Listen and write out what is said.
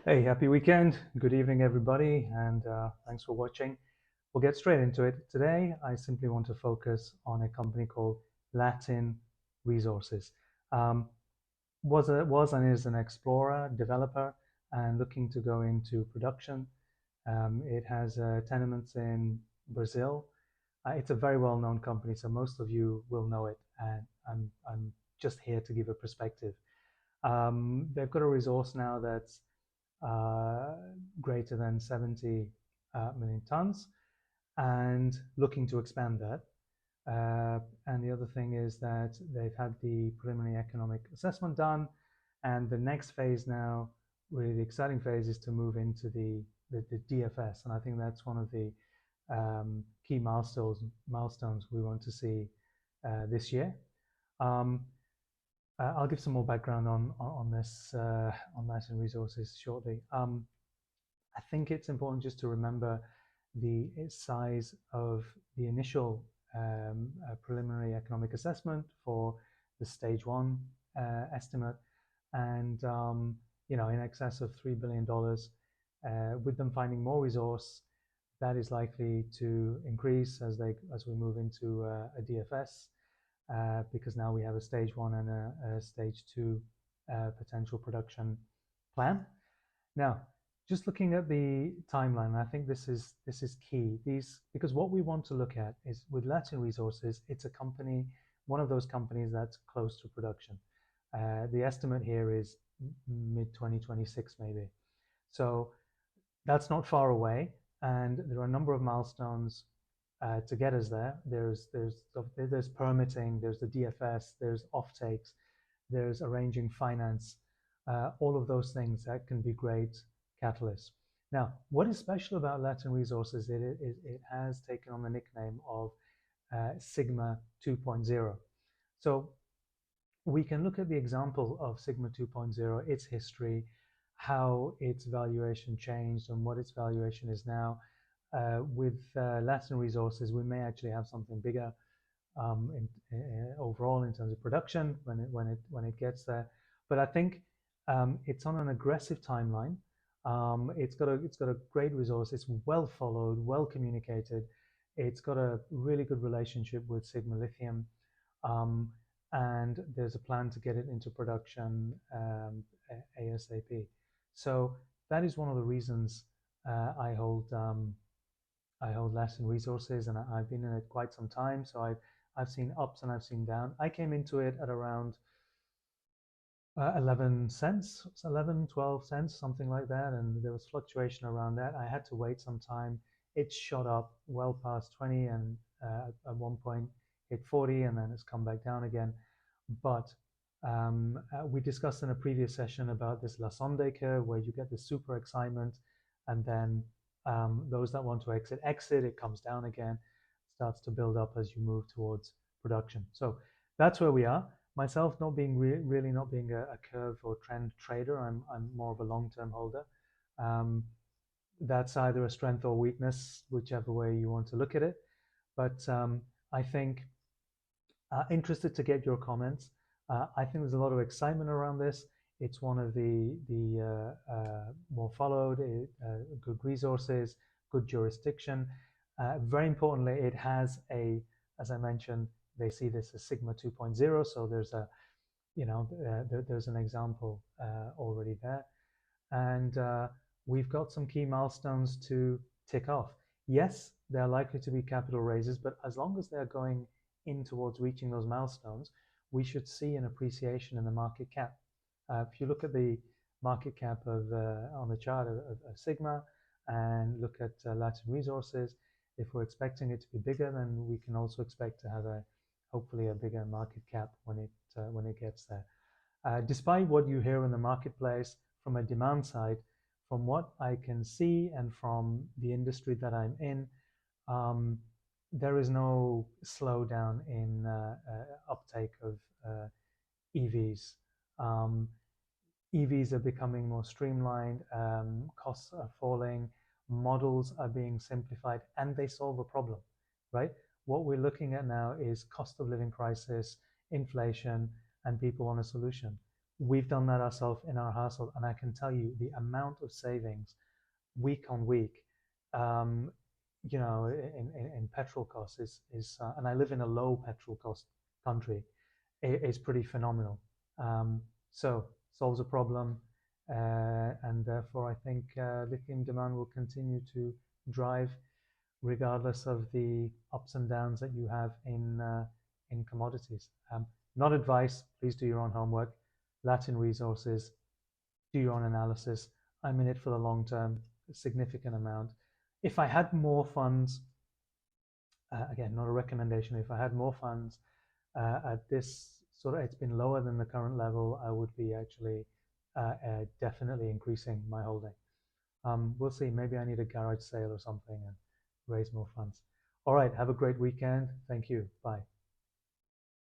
Hey, happy weekend. Good evening, everybody, and thanks for watching. We'll get straight into it. Today, I simply want to focus on a company called Latin Resources. Um, was and is an explorer, developer, and looking to go into production. It has tenements in Brazil. It's a very well-known company, so most of you will know it, and I'm just here to give a perspective. They've got a resource now that's uh, greater than 70 million tons and looking to expand that. And the other thing is that they've had the preliminary economic assessment done, and the next phase now, really the exciting phase, is to move into the DFS. And I think that's one of the key milestones we want to see this year. Um, I'll give some more background on this on Latin Resources shortly. I think it's important just to remember the size of the initial preliminary economic assessment for the stage one estimate, and in excess of $3 billion. With them finding more resource, that is likely to increase as we move into a DFS, because now we have a stage one and a stage two potential production plan. Now, just looking at the timeline, I think this is key. Because what we want to look at is with Latin Resources, it's a company, one of those companies that's close to production. The estimate here is mid 2026 maybe. So that's not far away, and there are a number of milestones to get us there. There's permitting, there's the DFS, there's offtakes, there's arranging finance, all of those things that can be great catalysts. Now, what is special about Latin Resources is it has taken on the nickname of Sigma 2.0. So we can look at the example of Sigma 2.0, its history, how its valuation changed and what its valuation is now. With Latin Resources, we may actually have something bigger overall in terms of production when it gets there. But I think it's on an aggressive timeline. It's got a great resource. It's well followed, well communicated. It's got a really good relationship with Sigma Lithium, um, and there's a plan to get it into production ASAP. So that is one of the reasons I hold Latin Resources, and I've been in it quite some time. So I've seen ups and I've seen down. I came into it at around 11 cents, 11, 12 cents, something like that. And there was fluctuation around that. I had to wait some time. It shot up well past 20 and at one point hit 40, and then it's come back down again. But we discussed in a previous session about this Lassonde curve where you get this super excitement, and then those that want to exit, it comes down again, starts to build up as you move towards production. So that's where we are. Myself, not being really not being a curve or trend trader, I'm more of a long-term holder. Um, that's either a strength or weakness, whichever way you want to look at it. But I think interested to get your comments. I think there's a lot of excitement around this. It's one of the more followed, good resources, good jurisdiction. Very importantly, it has as I mentioned, they see this as Sigma 2.0. So there's there's an example already there, and we've got some key milestones to tick off. Yes, there are likely to be capital raises, but as long as they're going in towards reaching those milestones, we should see an appreciation in the market cap. If you look at the market cap on the chart of Sigma and look at Latin Resources, if we're expecting it to be bigger, then we can also expect to have hopefully a bigger market cap when it gets there. Despite what you hear in the marketplace from a demand side, from what I can see and from the industry that I'm in, there is no slowdown in uptake of EVs. Um, EVs are becoming more streamlined, costs are falling, models are being simplified, and they solve a problem, right? What we're looking at now is cost of living crisis, inflation, and people want a solution. We've done that ourselves in our household, and I can tell you the amount of savings week on week, um, in petrol costs and I live in a low petrol cost country, is pretty phenomenal. So solves a problem, and therefore I think lithium demand will continue to drive regardless of the ups and downs that you have in commodities. Not advice. Please do your own homework. Latin resources. Do your own analysis. I'm in it for the long term, a significant amount. If I had more funds, again, not a recommendation. If I had more funds at this sort of, it's been lower than the current level, I would be actually definitely increasing my holding. We'll see. Maybe I need a garage sale or something and raise more funds. All right. Have a great weekend. Thank you. Bye.